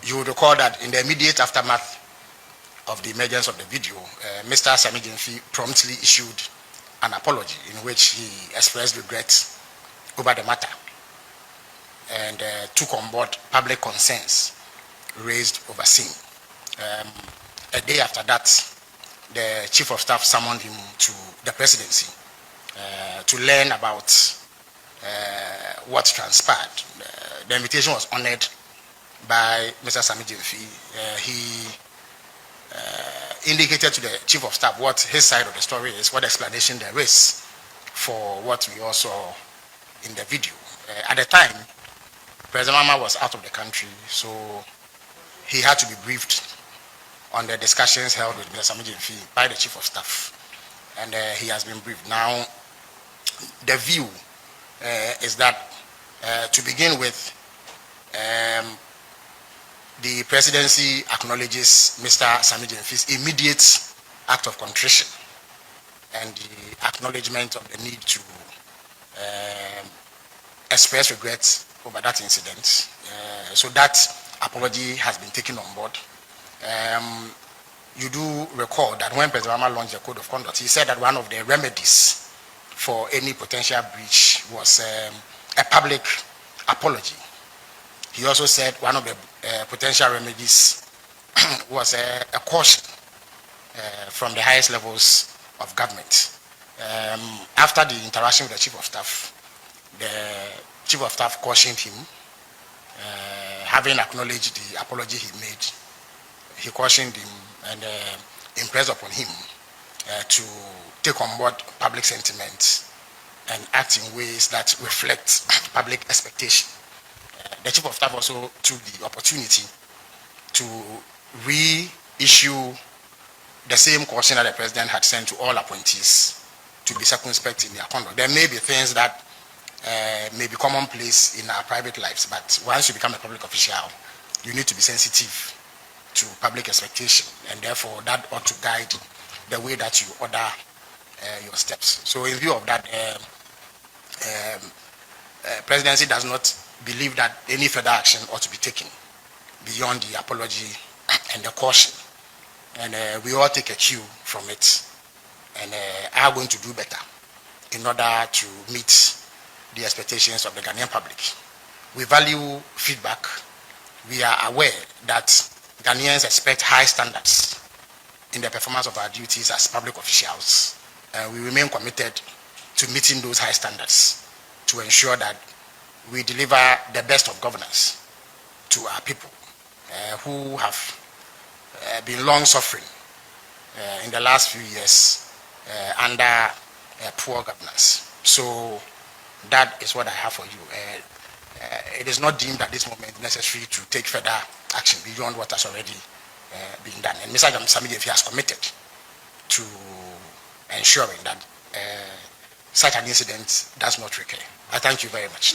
You will recall that in the immediate aftermath of the emergence of the video, Mr. Sammy Gyamfi promptly issued an apology in which he expressed regret over the matter and took on board public concerns raised overseas. A day after that, the Chief of Staff summoned him to the Presidency to learn about what transpired. The invitation was honored by Mr. Sammy Gyamfi. He indicated to the Chief of Staff what his side of the story is, what explanation there is for what we all saw in the video. At the time, President Mama was out of the country, so he had to be briefed on the discussions held with Mr. Sammy Gyamfi by the Chief of Staff, and he has been briefed. Now, the view is that, to begin with, the Presidency acknowledges Mr. Sammy Gyamfi's immediate act of contrition and the acknowledgement of the need to express regret over that incident. So that apology has been taken on board. You do recall that when President Obama launched the Code of Conduct, he said that one of the remedies for any potential breach was a public apology. He also said one of the potential remedies was a caution from the highest levels of government. After the interaction with the Chief of Staff, the Chief of Staff cautioned him, having acknowledged the apology he made. He cautioned him and impressed upon him to take on board public sentiment and act in ways that reflect public expectation. The Chief of Staff also took the opportunity to reissue the same caution that the President had sent to all appointees to be circumspect in their conduct. There may be things that may be commonplace in our private lives, but once you become a public official, you need to be sensitive to public expectation, and therefore that ought to guide the way that you order your steps. So in view of that, Presidency does not believe that any further action ought to be taken beyond the apology and the caution. And we all take a cue from it and are going to do better in order to meet the expectations of the Ghanaian public. We value feedback. We are aware that Ghanaians expect high standards in the performance of our duties as public officials. We remain committed to meeting those high standards to ensure that we deliver the best of governance to our people who have been long suffering in the last few years under poor governance. So that is what I have for you. It is not deemed at this moment necessary to take further action beyond what has already been done. And Mr. Sammy Gyamfi has committed to ensuring that such an incident does not recur. I thank you very much.